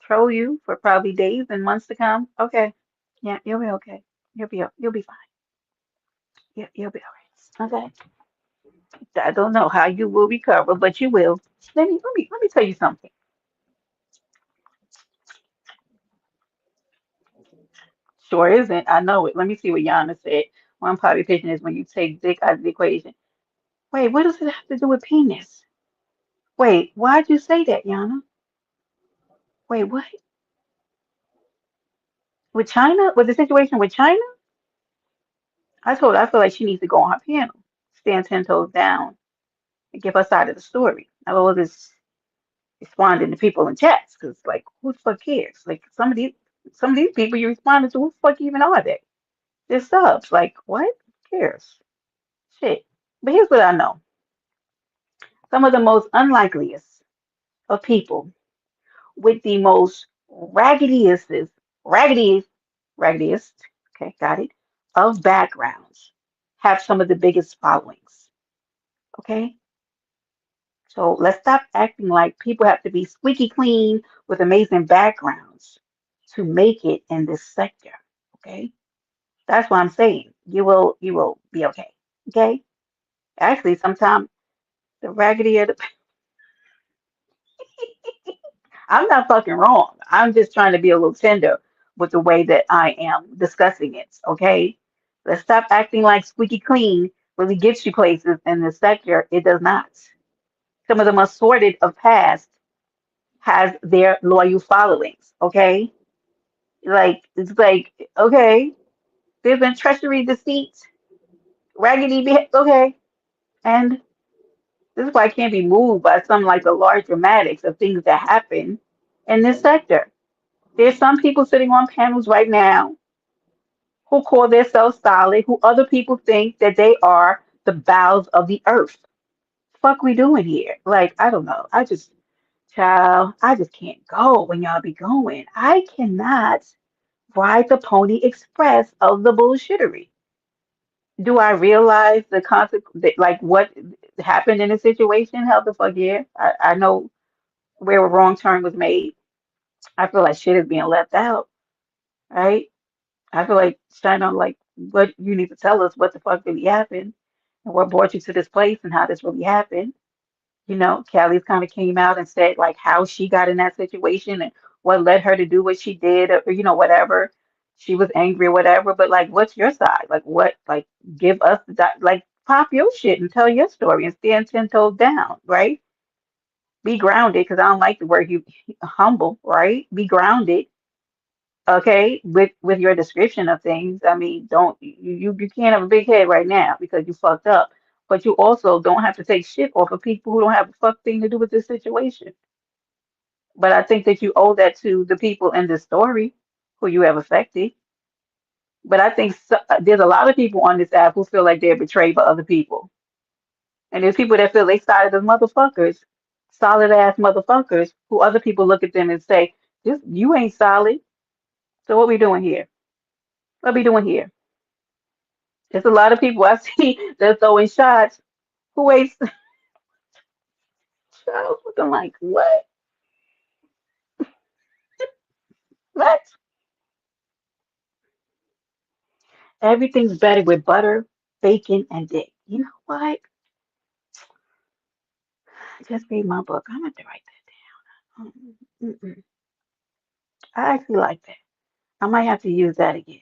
troll you for probably days and months to come. Okay. Yeah, you'll be okay. You'll be fine. You'll be all right. Okay. I don't know how you will recover, but you will. Let me tell you something. Sure isn't. I know it. Let me see what Yana said. One palpitation is when you take dick out of the equation. Wait, what does it have to do with penis? Wait, why'd you say that, Yana? Wait, what? With China? With the situation with China? I told her I feel like she needs to go on her panel, stand 10 toes down, and give her side of the story. I was just responding to people in chats because, like, who the fuck cares? Like, some of these people you responded to, who the fuck even are they? They're subs. Like, what? Who cares? Shit. But here's what I know. Some of the most unlikeliest of people with the most raggediest, raggediest, okay, got it, of backgrounds have some of the biggest followings. Okay? So let's stop acting like people have to be squeaky clean with amazing backgrounds to make it in this sector. Okay? That's what I'm saying. You will be okay. Okay? Actually, sometimes the raggedy of the I'm not fucking wrong. I'm just trying to be a little tender with the way that I am discussing it. Okay? Let's stop acting like squeaky clean really gets you places in this sector. It does not. Some of the most sordid of past has their loyal followings. Okay? Like it's like, okay, there's been treachery, deceit, okay. And this is why I can't be moved by some like the large dramatics of things that happen in this sector. There's some people sitting on panels right now who call themselves solid, who other people think that they are the bowels of the earth. Fuck we doing here? Like, I don't know. Child, I just can't go when y'all be going. I cannot ride the Pony Express of the bullshittery. Do I realize the consequence, like what happened in the situation? Hell the fuck yeah. I know where a wrong turn was made. I feel like shit is being left out, right? I feel like China, like, what you need to tell us what the fuck really happened and what brought you to this place and how this really happened. Callie's kind of came out and said like how she got in that situation and what led her to do what she did, or whatever. She was angry or whatever, but like, what's your side? Like, what? Like, give us like pop your shit and tell your story and stand 10 toes down, right? Be grounded, because I don't like the word you humble, right? Be grounded, okay, with your description of things. I mean, don't you can't have a big head right now because you fucked up, but you also don't have to take shit off of people who don't have a fuck thing to do with this situation. But I think that you owe that to the people in this story who you have affected. But I think there's a lot of people on this app who feel like they're betrayed by other people, and there's people that feel they sided as motherfuckers, solid ass motherfuckers, who other people look at them and say, "This you ain't solid." So what we doing here? What we doing here? There's a lot of people I see that throwing shots who ain't shots looking like what? What? Everything's better with butter, bacon, and dick. You know what? I just read my book. I'm gonna have to write that down. Mm-mm. I actually like that. I might have to use that again.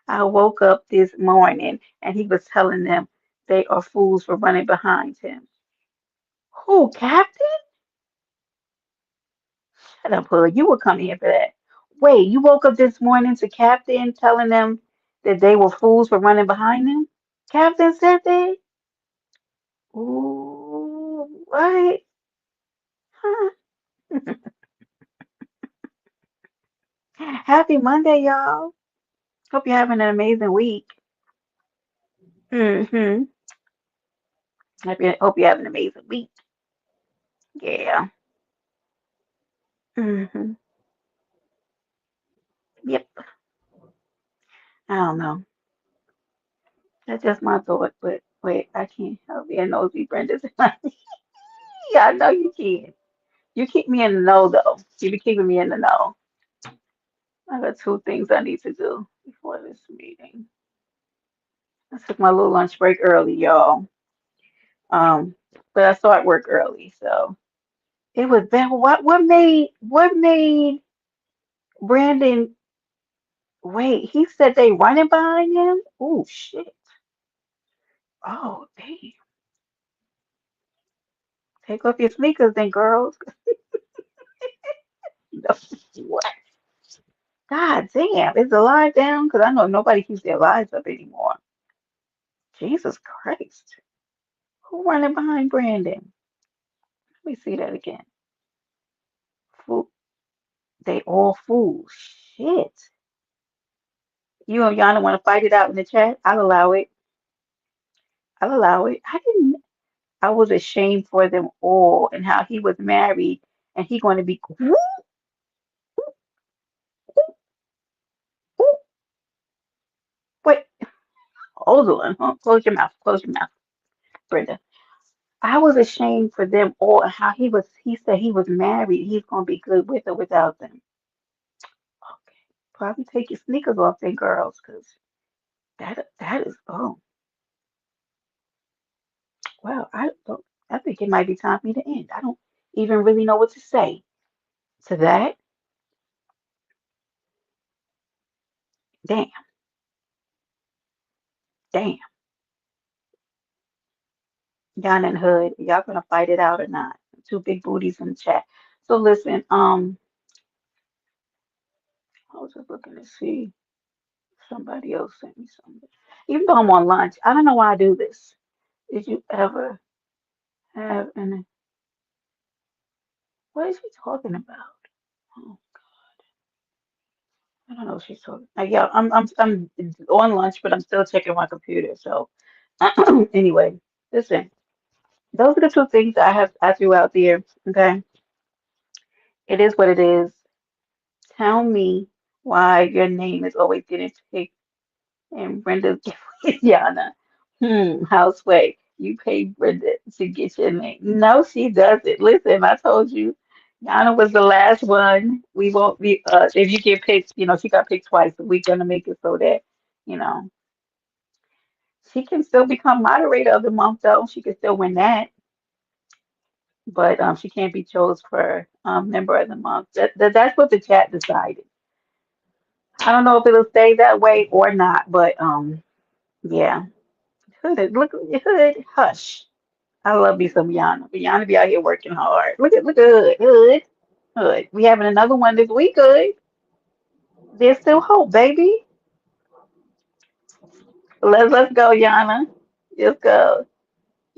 I woke up this morning and he was telling them they are fools for running behind him. Who, Captain? Shut up, Hood. You were coming here for that. Wait, you woke up this morning to Captain telling them that they were fools for running behind him? Captain said that? Ooh, what? Huh? Happy Monday, y'all. Hope you're having an amazing week. Mm-hmm. Hope you have an amazing week. Yeah. Mm-hmm. Yep. I don't know. That's just my thought. But wait, I can't help being nosy, Brenda. Yeah, I know you can. You keep me in the know, though. You be keeping me in the know. I got two things I need to do before this meeting. I took my little lunch break early, y'all. Um, but I start work early, so it was bad. What made Brandon wait? He said they running behind him. Oh shit. Oh damn. Take off your sneakers then, girls. What? God damn. Is the live down? Because I know nobody keeps their lives up anymore. Jesus Christ. Who running behind Brandon? Let me see that again. Fool. They all fools. Shit. You and Yana want to fight it out in the chat? I'll allow it. I'll allow it. I didn't. I was ashamed for them all and how he was married and he going to be. Wait, hold on. Huh? Close your mouth. Close your mouth, Brenda. I was ashamed for them all and how he was. He said he was married. He's going to be good with or without them. Okay. Probably take your sneakers off then, girls, because that is. Oh, well, I don't. I think it might be time for me to end. I don't even really know what to say to that. Damn, damn. Down in Hood, y'all gonna fight it out or not? Two big booties in the chat. So listen, I was just looking to see if somebody else sent me something. Even though I'm on lunch, I don't know why I do this. Did you ever have an what is she talking about? Oh, I don't know what she's talking. Yeah, I'm on lunch, but I'm still checking my computer. So anyway, listen, those are the two things I threw out there. Okay, it is what it is. Tell me why your name is always getting picked and Brenda's Yana. Houseway. You pay Brenda to get your name. No, she doesn't. Listen, I told you, Yana was the last one. We won't be if you get picked, she got picked twice. We're gonna make it so that, you know, she can still become moderator of the month though. She can still win that. But she can't be chose for member of the month. That's what the chat decided. I don't know if it'll stay that way or not, but yeah. Hood, look, Hood, hush. I love me some Yana. But Yana be out here working hard. Look at Hood, Hood, Hood. We having another one this week, Hood. There's still hope, baby. Let's go, Yana. Let's go.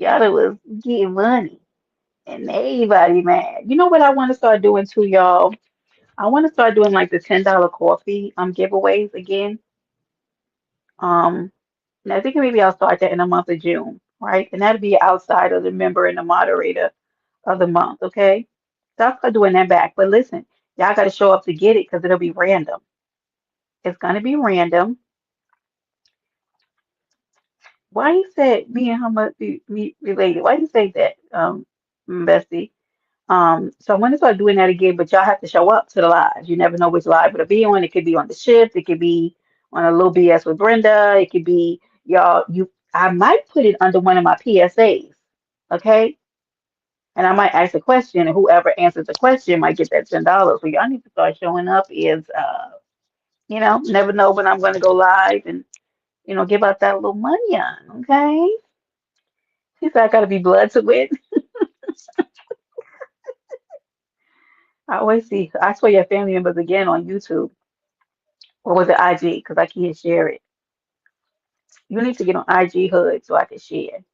Yana was getting money, and everybody mad. You know what I want to start doing too, y'all? I want to start doing like the $10 coffee giveaways again. Um, and I think maybe I'll start that in the month of June, right? And that'll be outside of the member and the moderator of the month, okay? So I'll start doing that back. But listen, y'all got to show up to get it because it'll be random. It's gonna be random. Why you said me and her must be me related? Why you say that, Bestie? So I'm gonna start doing that again, but y'all have to show up to the lives. You never know which live it'll be on. It could be on the shift. It could be on a little BS with Brenda. It could be y'all. I might put it under one of my PSAs, okay? And I might ask a question, and whoever answers the question might get that $10. So y'all need to start showing up. Never know when I'm gonna go live and give out that little money on, okay? She said I gotta be blood to win. I always see. I saw your family members again on YouTube. Or was it IG? Because I can't share it. You need to get on IG Hood so I can share.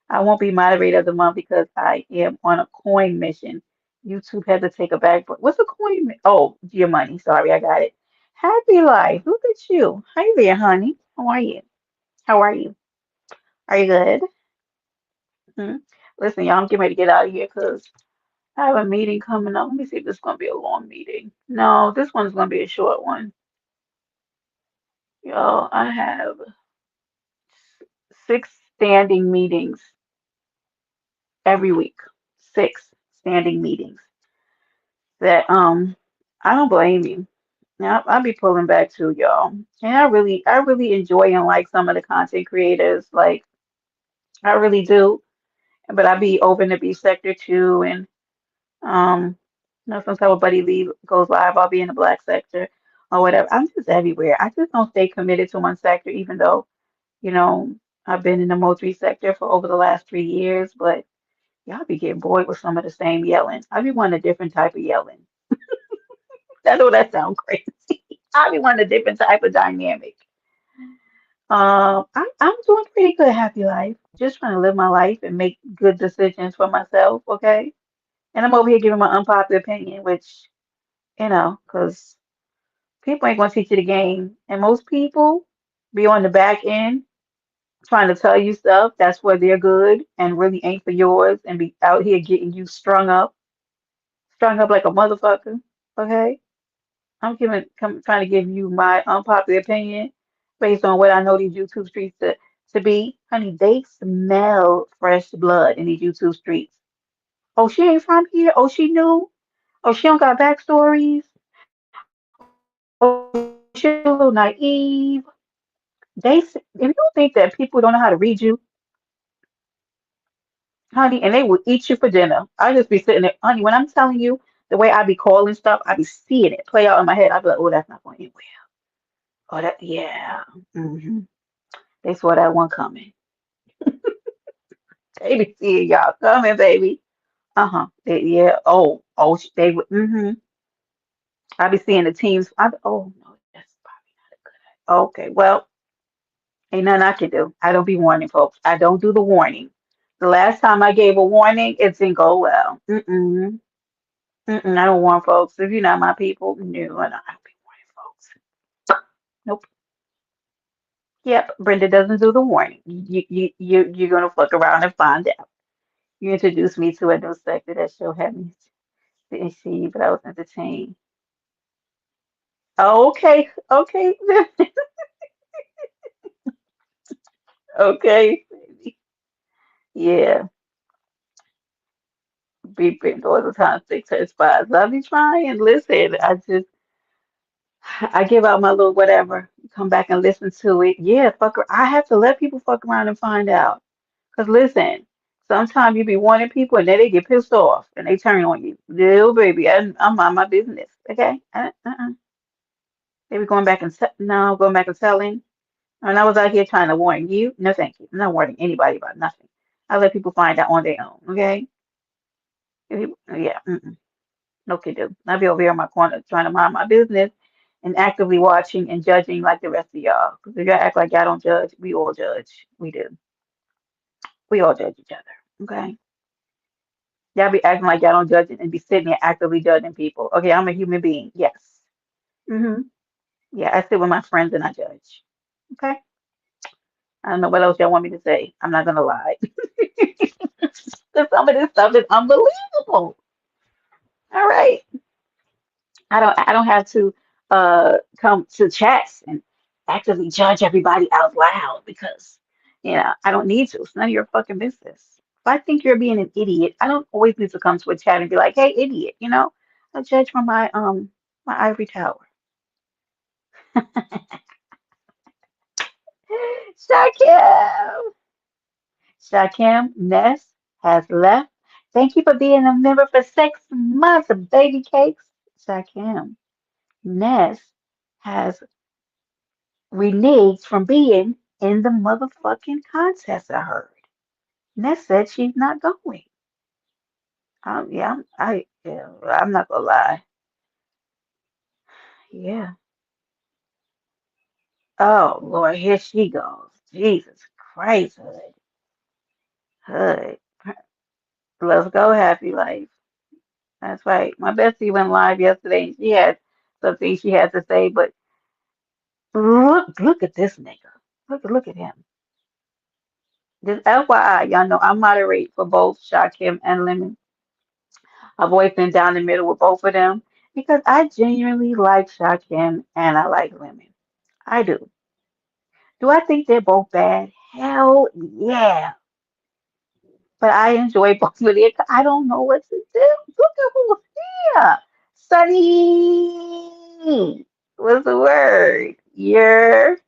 I won't be moderator of the month because I am on a coin mission. YouTube had to take a back. But what's a coin? Oh, your money. Sorry, I got it. Happy life. Look at you. How you there, honey? How are you? How are you? Are you good? Hmm? Listen, y'all, I'm getting ready to get out of here because I have a meeting coming up. Let me see if this is going to be a long meeting. No, this one's going to be a short one. Y'all, I have 6 standing meetings every week. 6 standing meetings that I don't blame you. Now I'll be pulling back too, y'all. And I really enjoy and like some of the content creators. Like I really do. But I be over in the B sector too, and sometimes when Buddy Lee goes live, I'll be in the black sector or whatever. I'm just everywhere. I just don't stay committed to one sector, even though, you know, I've been in the multi sector for over the last 3 years, but y'all be getting bored with some of the same yelling. I be wanting a different type of yelling. I know that sounds crazy. I be wanting a different type of dynamic. I'm doing pretty good, happy life. Just trying to live my life and make good decisions for myself, okay? And I'm over here giving my unpopular opinion, which, because people ain't gonna teach you the game. And most people be on the back end trying to tell you stuff that's where they're good and really ain't for yours and be out here getting you strung up like a motherfucker. Okay? Trying to give you my unpopular opinion based on what I know these YouTube streets to be. Honey, they smell fresh blood in these YouTube streets. Oh, she ain't from here. Oh, she new. Oh, she don't got backstories. Oh, she a little naive. If you think that people don't know how to read you, honey, and they will eat you for dinner. I just be sitting there, honey, when I'm telling you the way I be calling stuff, I be seeing it play out in my head. I be like, oh, that's not going anywhere. Oh, that, yeah. hmm They saw that one coming. They be seeing y'all coming, baby. Uh-huh. Yeah. Oh, they would. I be seeing the teams. Oh, no, that's probably not a good. Okay, well, ain't nothing I can do. I don't be warning folks. I don't do the warning. The last time I gave a warning, it didn't go well. I don't warn folks. If you're not my people, no, I don't be warning folks. Nope. Yep, Brenda doesn't do the warning. You're gonna fuck around and find out. You introduced me to a new sector that show had me didn't see, but I was entertained. Okay, okay, okay. Yeah, be big all the time, stick to the spots. I be trying. Listen, I give out my little whatever. Come back and listen to it. Yeah, I have to let people fuck around and find out. Cause listen, sometimes you be warning people and then they get pissed off and they turn on you. Little baby, I'm on my business. Okay? They be going back and no, going back and telling. And I was out here trying to warn you. No, thank you. I'm not warning anybody about nothing. I let people find out on their own. Okay? Yeah. No can do. I be over here in my corner trying to mind my business and actively watching and judging like the rest of y'all. Because if y'all act like y'all don't judge, we all judge. We do. We all judge each other. Okay? Y'all be acting like y'all don't judge it and be sitting there actively judging people. Okay, I'm a human being. Yes. hmm Yeah, I sit with my friends and I judge. Okay? I don't know what else y'all want me to say. I'm not gonna lie. Because some of this stuff is unbelievable. All right. I don't have to come to chats and actively judge everybody out loud because I don't need to. It's none of your fucking business. If I think you're being an idiot, I don't always need to come to a chat and be like, "Hey, idiot." I judge from my ivory tower. Shakim, Shakim Ness has left. Thank you for being a member for 6 months, baby cakes. Shakim Ness has reneged from being in the motherfucking contest, I heard. Ness said she's not going. Yeah, I'm not gonna lie. Yeah. Oh Lord, here she goes. Jesus Christ, Hood. Hood. Let's go, happy life. That's right. My bestie went live yesterday and she had something she had to say, but look at this nigga. Look at him. Just FYI, y'all know I moderate for both Shakim and Lemon. I've always been down the middle with both of them because I genuinely like Shakim and I like Lemon. I do. Do I think they're both bad? Hell yeah. But I enjoy both of their. I don't know what to do. Look at who's here. Sunny. What's the word? You're.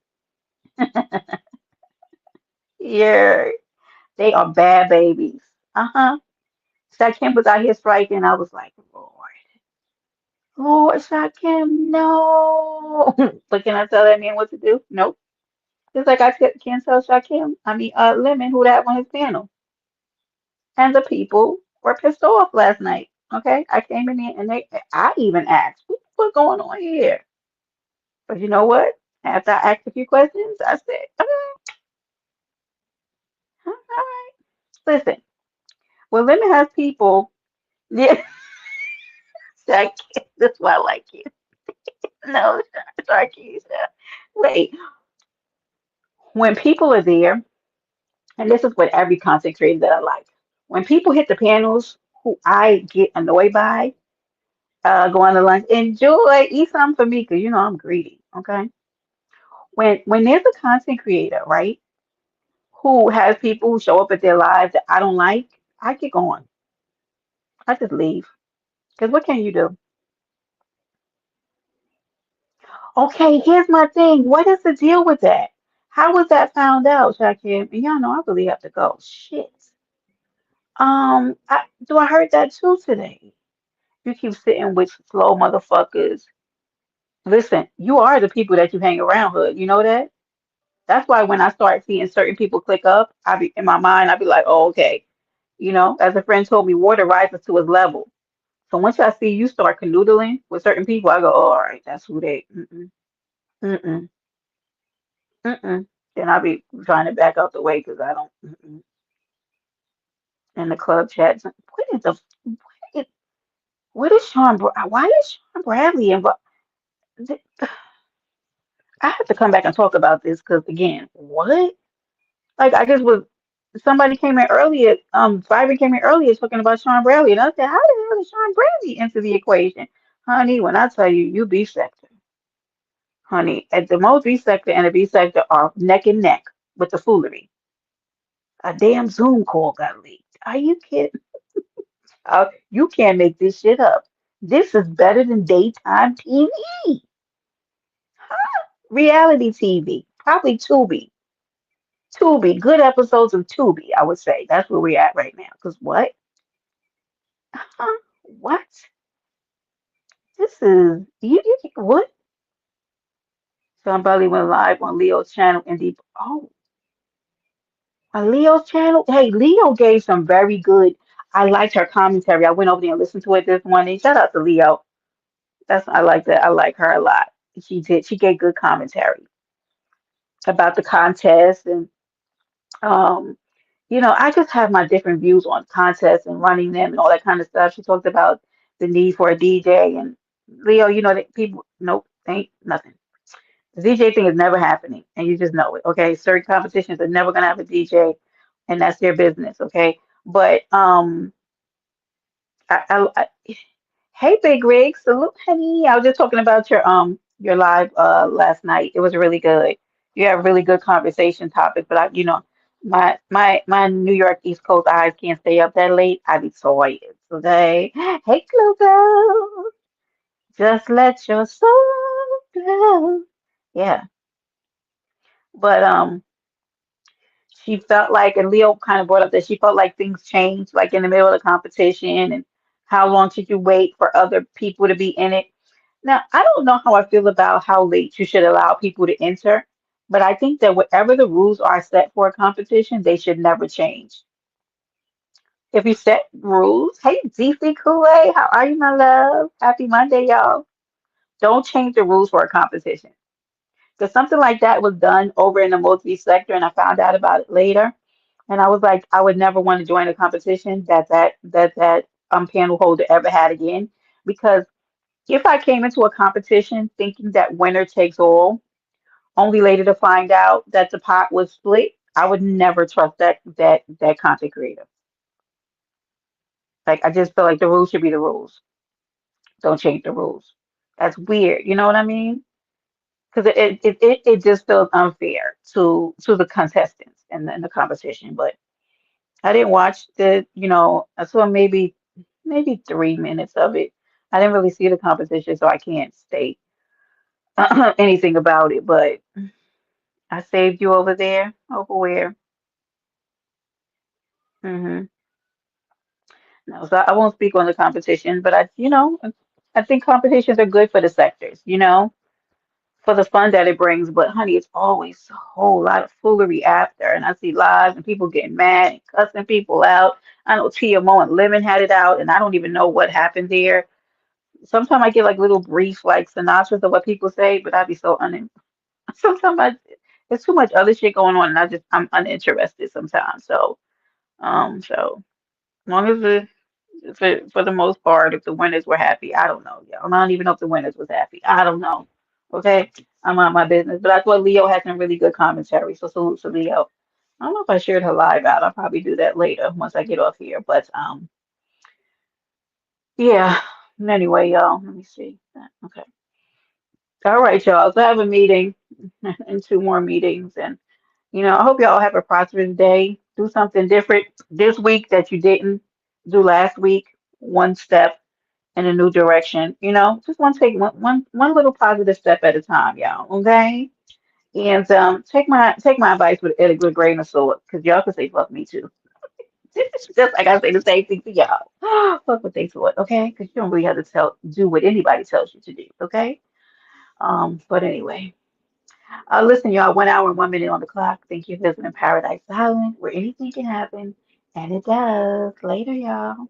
They are bad babies. Uh-huh. Shakim was out here striking. I was like, Lord, Shakim, no. But can I tell that man what to do? Nope. Just like can't tell Shakim, Lemon, who that on his panel. And the people were pissed off last night. Okay, I came in here and I even asked, what's going on here? But you know what? After I asked a few questions, I said, okay, all right. Listen, when Lemon has people, yeah, Shakim, that's why I like you. No, Sharkeisha. Wait, when people are there, and this is what every content creator that I like. When people hit the panels who I get annoyed by, going to lunch, enjoy, eat something for me, because you know I'm greedy. Okay. When there's a content creator, right, who has people who show up at their lives that I don't like, I get going. I just leave. Because what can you do? Okay, here's my thing. What is the deal with that? How was that found out, Shakim? And y'all know I really have to go. Shit. I heard that too today. You keep sitting with slow motherfuckers. Listen, you are the people that you hang around, hood. You know that? That's why when I start seeing certain people click up, I be in my mind, I be like, oh, okay. You know, as a friend told me, water rises to its level. So once I see you start canoodling with certain people, I go, oh, all right, that's who they. Mm-mm, mm-mm, mm-mm. Then I'll be trying to back out the way because I don't. Mm-mm. In the club chats, what is the? What is, what is Sean? Why is Sean Bradley involved? th- I have to come back and talk about this because again, what? Like I just was somebody came in earlier, Byron came in earlier talking about Sean Bradley, and I said, how the hell is Sean Bradley into the equation? Honey, when I tell you, you B sector, honey, at the most B sector and the B sector are neck and neck with the foolery. A damn Zoom call got leaked. Are you kidding? You can't make this shit up. This is better than daytime TV, reality TV, probably Tubi. Tubi, good episodes of Tubi, I would say. That's where we're at right now. Because what? Huh? What? This is what? Somebody went live on Leo's channel and deep. Oh, on Leo's channel. Hey, Leo gave some very good. I liked her commentary. I went over there and listened to it this morning. Shout out to Leo. I like that. I like her a lot. She did. She gave good commentary about the contest and um I just have my different views on contests and running them and all that kind of stuff. She talked about the need for a DJ and Leo, that people, nope, ain't nothing. The DJ thing is never happening, and you just know it. Okay, certain competitions are never gonna have a DJ, and that's their business. Okay, but I hey Big Rig, salute, honey. I was just talking about your live last night. It was really good. You have really good conversation topics, but my New York East Coast eyes can't stay up that late. I be tired today. Hey Clugo, just let your soul glow. Yeah, but she felt like, and Leo kind of brought up that she felt like things changed, like in the middle of the competition, and how long should you wait for other people to be in it? Now, I don't know how I feel about how late you should allow people to enter, but I think that whatever the rules are set for a competition, they should never change. If you set rules, hey, DC Kool-Aid, how are you, my love? Happy Monday, y'all. Don't change the rules for a competition. Because something like that was done over in the multi sector, and I found out about it later. And I was like, I would never want to join a competition that panel holder ever had again. Because if I came into a competition thinking that winner takes all, only later to find out that the pot was split, I would never trust that content creator. Like I just feel like the rules should be the rules. Don't change the rules. That's weird. You know what I mean? because it just feels unfair to the contestants and the competition. But I didn't watch I saw maybe 3 minutes of it. I didn't really see the competition, so I can't state anything about it. But I saved you over there, over where? Hmm. No, so I won't speak on the competition, but I think competitions are good for the sectors, for the fun that it brings. But honey, it's always a whole lot of foolery after, and I see lives and people getting mad and cussing people out. I know TMO and Lemon had it out, and I don't even know what happened there. Sometimes I get like little brief like synopsis of what people say, but I'd be so sometimes there's too much other shit going on, and I'm uninterested sometimes. So as long as for the most part, if the winners were happy, I don't know, y'all. I don't even know if the winners was happy. I don't know. Okay, I'm on my business, but I thought Leo had some really good commentary, so salute to Leo. I don't know if I shared her live out. I'll probably do that later once I get off here. But yeah. Anyway, y'all, let me see. Okay. All right, y'all. So I have a meeting and two more meetings, and I hope y'all have a prosperous day. Do something different this week that you didn't do last week. One step in a new direction. Just want to take one little positive step at a time, y'all. Okay, and take my advice with a good grain of salt, because y'all can say fuck me too. Just like I say the same thing to y'all. Fuck what they thought, okay? Because you don't really have to do what anybody tells you to do, okay? But anyway, listen, y'all. 1 hour and 1 minute on the clock. Thank you for listening to Paradise Island, where anything can happen, and it does. Later, y'all.